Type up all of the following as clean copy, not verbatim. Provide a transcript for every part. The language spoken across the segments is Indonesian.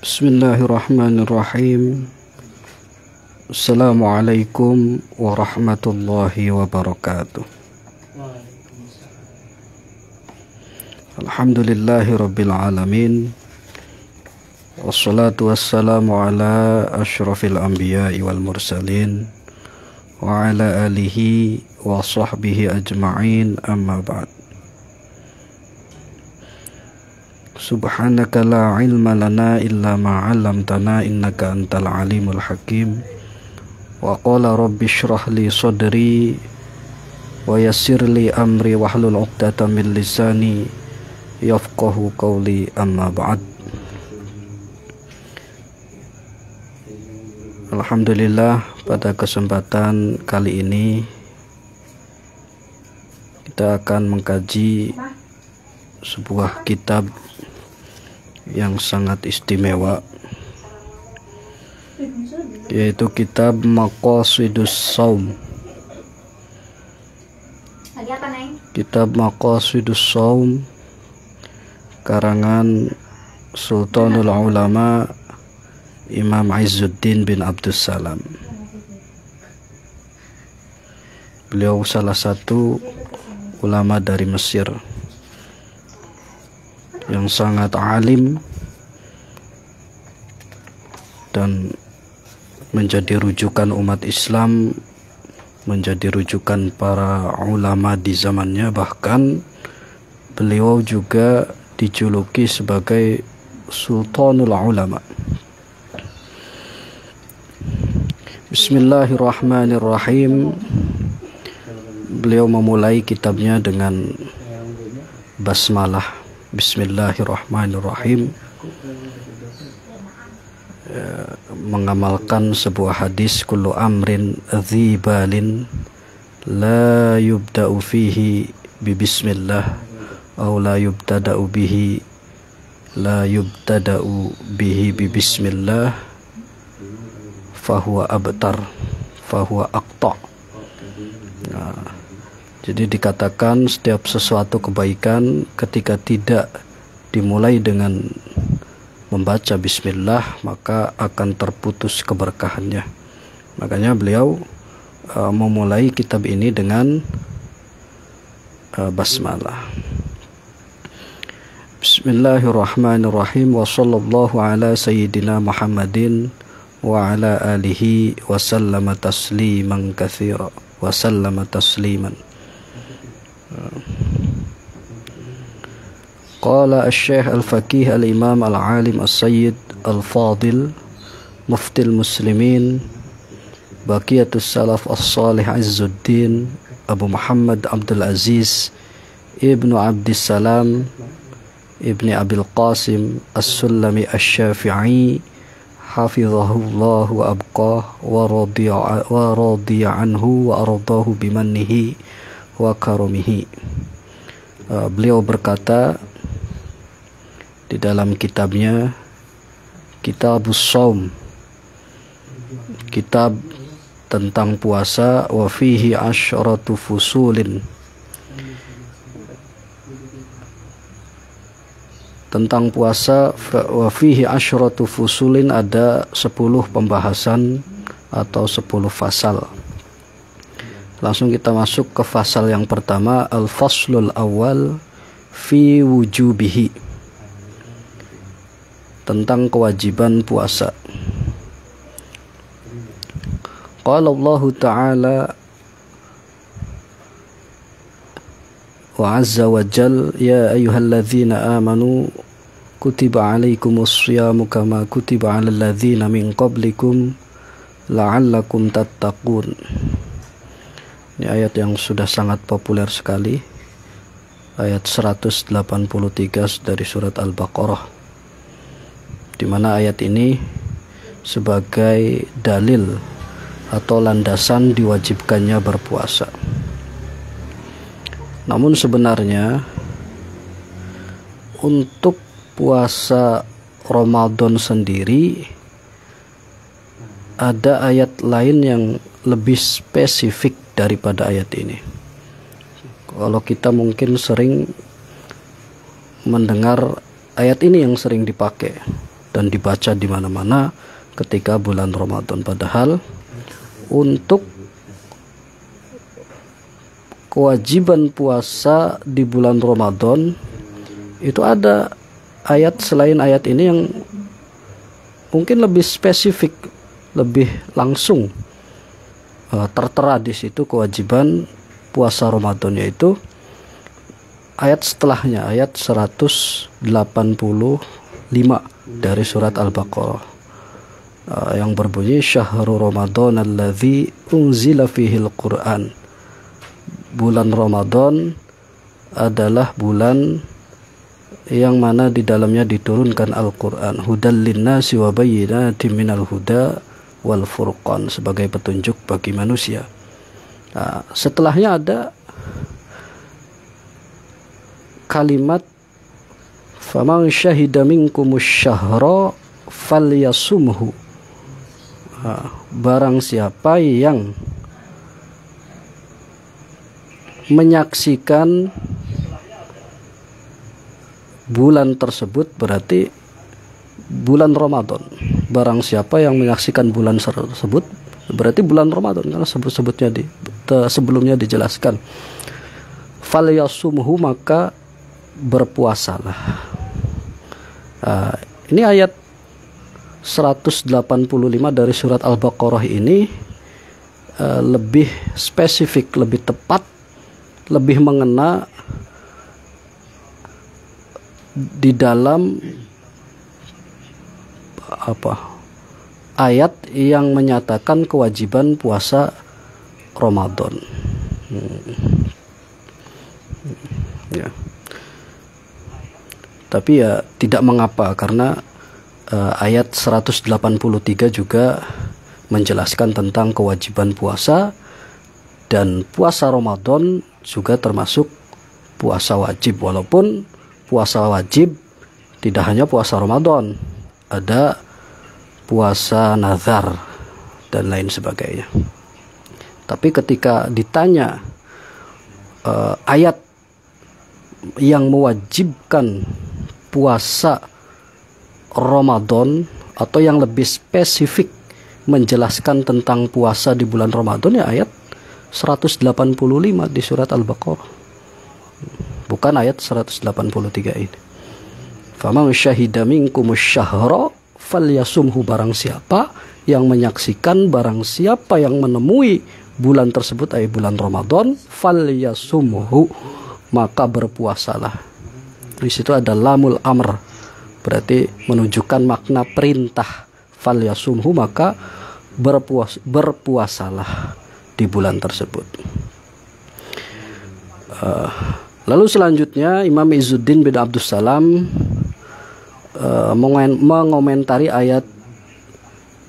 Bismillahirrahmanirrahim. Assalamualaikum warahmatullahi wabarakatuh. Alhamdulillahi rabbil alamin. Wassalatu wassalamu ala ashrafil anbiya'i wal mursalin wa ala alihi wa sahbihi ajma'in, amma ba'd. Subhanaka la ilma lana illa ma 'allamtana innaka antal alimul hakim. Wa qala rabbi shrah li sadri wa yassir li amri wahlul 'uqdatam min lisani yafqahu qawli, amma ba'd. Alhamdulillah, pada kesempatan kali ini kita akan mengkaji sebuah kitab yang sangat istimewa, yaitu kitab Maqasidus Shaum. Kitab Maqasidus Shaum karangan Sultanul Ulama Imam Izzuddin bin Abdussalam. Beliau salah satu ulama dari Mesir yang sangat alim dan menjadi rujukan umat Islam, menjadi rujukan para ulama di zamannya. Bahkan beliau juga dijuluki sebagai Sultanul Ulama. Bismillahirrahmanirrahim. Beliau memulai kitabnya dengan basmalah. Bismillahirrahmanirrahim, mengamalkan sebuah hadis, kullu amrin dzibalin la yubda'u fihi bi bismillah aw la yubtada'u bihi bi bismillah fahuwa abtar fahuwa aqta. Jadi dikatakan setiap sesuatu kebaikan ketika tidak dimulai dengan membaca bismillah maka akan terputus keberkahannya. Makanya beliau memulai kitab ini dengan basmalah. Bismillahirrahmanirrahim. Wa sallallahu ala sayyidina Muhammadin wa ala alihi wa sallama tasliman katsira wa sallama tasliman. Qala asy-Syaikh al-Faqih al-Imam al-Alim as-Sayyid al-Fadil Muftil Muslimin Baqiyatus Salaf as-Salih Izzuddin Abu Muhammad Abdul Aziz Ibnu Abdissalam Ibni Abil Qasim As-Sulami Asy-Syafi'i hafizahullah wa abqah wa radiya anhu wa ardahu bimannihi wa karumihi. Beliau berkata di dalam kitabnya Kitabus Shaum, kitab tentang puasa, wa fihi asyratu fusulin, tentang puasa, wa fihi asyratu fusulin, ada 10 pembahasan atau 10 fasal. Langsung kita masuk ke fasal yang pertama, al-faslul awal fi wujubihi, tentang kewajiban puasa. Qala Allah Ta'ala wa azza wa jal, ya ayyuhalladzina amanu kutiba alaikumus shiyamu kama kutiba alal ladzina min qablikum la'allakum tattaqun. Ini ayat yang sudah sangat populer sekali, ayat 183 dari surat Al-Baqarah, di mana ayat ini sebagai dalil atau landasan diwajibkannya berpuasa. Namun sebenarnya untuk puasa Ramadan sendiri ada ayat lain yang lebih spesifik daripada ayat ini. Kalau kita mungkin sering mendengar ayat ini yang sering dipakai, dan dibaca di mana-mana ketika bulan Ramadan. Padahal untuk kewajiban puasa di bulan Ramadan itu ada ayat selain ayat ini yang mungkin lebih spesifik, lebih langsung tertera di situ kewajiban puasa Ramadan, yaitu ayat setelahnya, ayat 185 dari surat Al-Baqarah yang berbunyi syahrul Ramadan alladzi unzila fihil Qur'an. Bulan Ramadan adalah bulan yang mana di dalamnya diturunkan Al-Qur'an, hudal linnasi wa bayyinatin minal huda wal furqan, sebagai petunjuk bagi manusia. Nah, setelahnya ada kalimat faman syahida minkumus syahra falyasumhu. Nah, barang siapa yang menyaksikan bulan tersebut, berarti bulan Ramadan. Barang siapa yang menyaksikan bulan tersebut berarti bulan Ramadan, karena sebelumnya dijelaskan falyasumhu, maka berpuasalah. Ini ayat 185 dari surat Al-Baqarah ini lebih spesifik, lebih tepat, lebih mengena di dalam ayat yang menyatakan kewajiban puasa Ramadan. Ya. Tapi ya tidak mengapa, karena ayat 183 juga menjelaskan tentang kewajiban puasa, dan puasa Ramadan juga termasuk puasa wajib. Walaupun puasa wajib tidak hanya puasa Ramadan, ada puasa nazar dan lain sebagainya. Tapi ketika ditanya ayat yang mewajibkan puasa Ramadan, atau yang lebih spesifik menjelaskan tentang puasa di bulan Ramadan, ya ayat 185 di surat Al-Baqarah, bukan ayat 183 ini. Faman syahida minkumus syahra falyasumhu, barang siapa yang menyaksikan, barang siapa yang menemui bulan tersebut, ay bulan Ramadan, falyasumhu, maka berpuasalah. Di situ ada lamul amr, berarti menunjukkan makna perintah. Falyasumhu, maka berpuasalah di bulan tersebut. Lalu selanjutnya Imam Izzuddin bin Abdussalam mengomentari ayat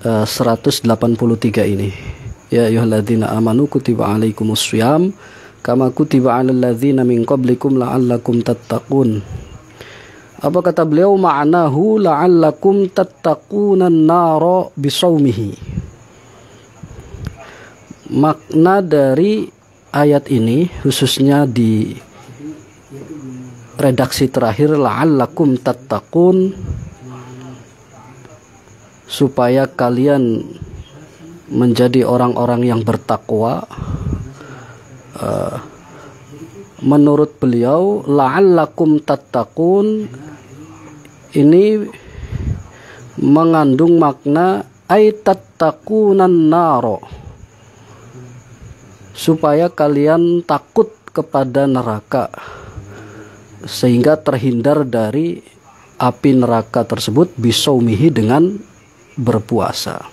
183 ini. Ya ayyuhalladzina amanu kutiba alaikumus syiyam kama kutiba alal ladzina min qablikum la'allakum tattaqun. Apa kata beliau? Ma'nahu la'allakum tattaqunan nara bisaumihi. Makna dari ayat ini, khususnya di redaksi terakhir la'allakum tattaqun, supaya kalian menjadi orang-orang yang bertakwa. Menurut beliau la'allakum tattaqun ini mengandung makna ay tattaqunan naro, supaya kalian takut kepada neraka sehingga terhindar dari api neraka tersebut, bisaumihi, dengan berpuasa.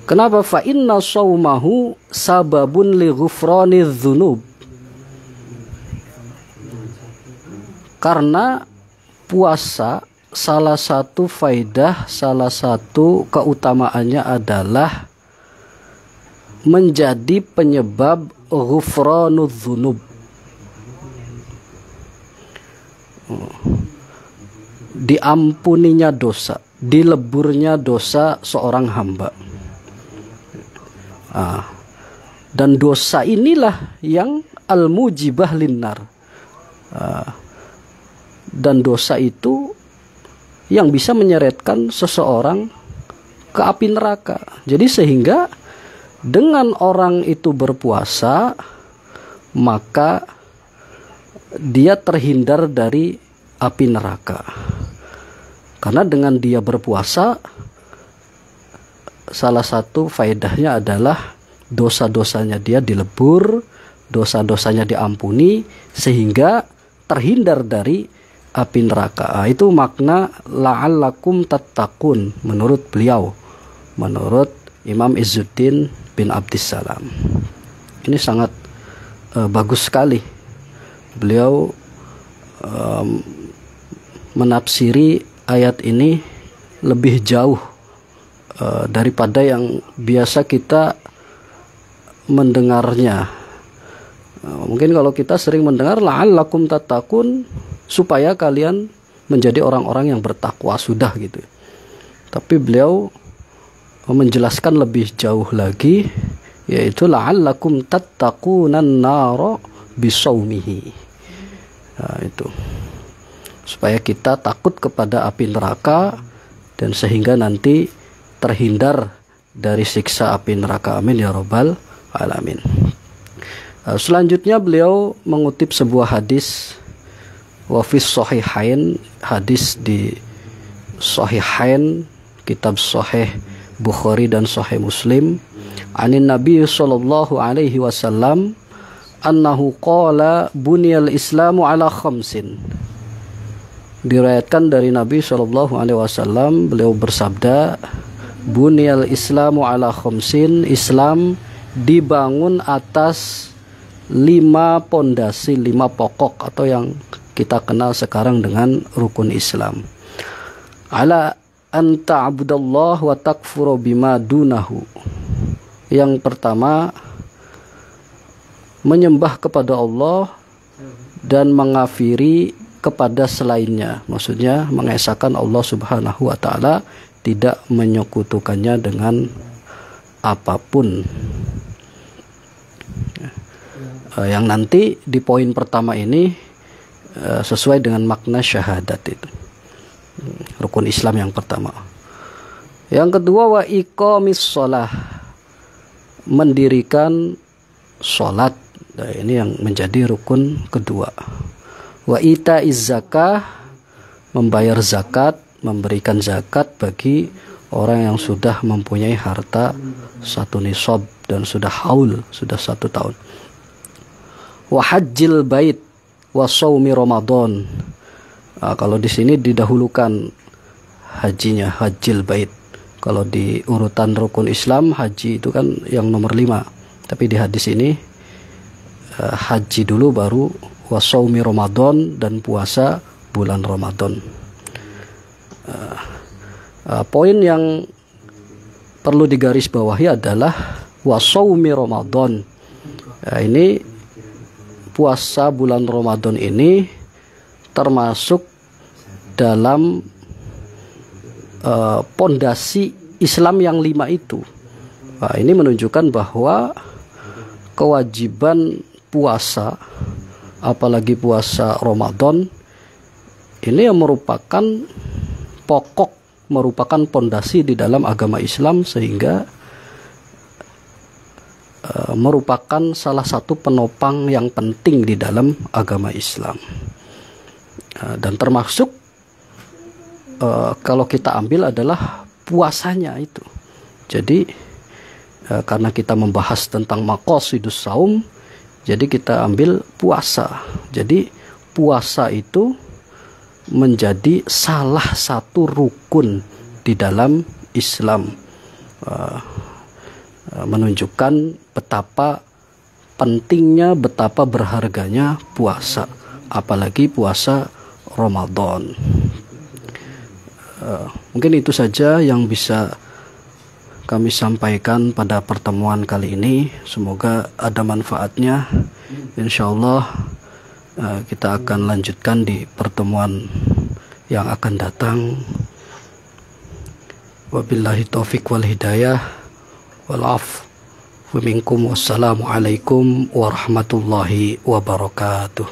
Kenapa? Fa inna saumahu sababun li ghufraniz dzunub. Karena puasa, salah satu faidah, salah satu keutamaannya adalah menjadi penyebab ghufranudz dzunub, diampuninya dosa, dileburnya dosa seorang hamba. Dan dosa inilah yang al-mujibah linnar, dan dosa itu yang bisa menyeretkan seseorang ke api neraka. Jadi sehingga dengan orang itu berpuasa, maka dia terhindar dari api neraka. Karena dengan dia berpuasa, salah satu faedahnya adalah dosa-dosanya dia dilebur, dosa-dosanya diampuni, sehingga terhindar dari api neraka. Itu makna la'allakum tattaqun menurut beliau, menurut Imam Izzuddin bin Abdissalam. Ini sangat bagus sekali. Beliau menafsiri ayat ini lebih jauh daripada yang biasa kita mendengarnya. Mungkin kalau kita sering mendengar la'allakum tattaqun, supaya kalian menjadi orang-orang yang bertakwa sudah gitu. Tapi beliau menjelaskan lebih jauh lagi, yaitu la'allakum tattaqunan nara bisaumihi. Nah, itu supaya kita takut kepada api neraka dan sehingga nanti terhindar dari siksa api neraka. Amin ya rabbal alamin. Selanjutnya beliau mengutip sebuah hadis wafis sahihain, hadis di sahihain, kitab sahih Bukhari dan sahih Muslim, anin Nabi sallallahu alaihi wasallam annahu qala buniyal islamu ala khamsin. Diriwayatkan dari Nabi sallallahu alaihi wasallam, beliau bersabda, buniyal islamu ala khamsin, Islam dibangun atas 5 pondasi, 5 pokok, atau yang kita kenal sekarang dengan rukun Islam. Ala an ta'budallah wa takfuru bima dunahu. Yang pertama, menyembah kepada Allah dan mengafiri kepada selainnya. Maksudnya mengesahkan Allah Subhanahu wa taala, tidak menyekutukannya dengan apapun. Yang nanti di poin pertama ini sesuai dengan makna syahadat itu. Rukun Islam yang pertama. Yang kedua, wa iqamis shalah, mendirikan sholat. Nah, ini yang menjadi rukun kedua. Wa itaiz zakah, membayar zakat, memberikan zakat bagi orang yang sudah mempunyai harta 1 nisab dan sudah haul, sudah 1 tahun. Wa hajjil bait wa shaumi Ramadan. Nah, kalau di sini didahulukan hajinya, hajjil bait. Kalau di urutan rukun Islam, haji itu kan yang nomor 5. Tapi di hadis ini haji dulu, baru wa shaumi Ramadan, dan puasa bulan Ramadan. Poin yang perlu digarisbawahi adalah wa shaumi Ramadan. Ini puasa bulan Ramadan ini termasuk dalam pondasi Islam yang 5 itu. Nah, ini menunjukkan bahwa kewajiban puasa, apalagi puasa Ramadan, ini yang merupakan pokok, merupakan pondasi di dalam agama Islam, sehingga merupakan salah satu penopang yang penting di dalam agama Islam. Dan termasuk kalau kita ambil adalah puasanya itu. Jadi karena kita membahas tentang maqasidus saum, jadi kita ambil puasa. Jadi puasa itu menjadi salah satu rukun di dalam Islam, menunjukkan betapa pentingnya, betapa berharganya puasa, apalagi puasa Ramadan. Mungkin itu saja yang bisa kami sampaikan pada pertemuan kali ini. Semoga ada manfaatnya. Insyaallah kita akan lanjutkan di pertemuan yang akan datang. Wabillahi taufiq wal hidayah wal af wa minkum. Wassalamualaikum warahmatullahi wabarakatuh.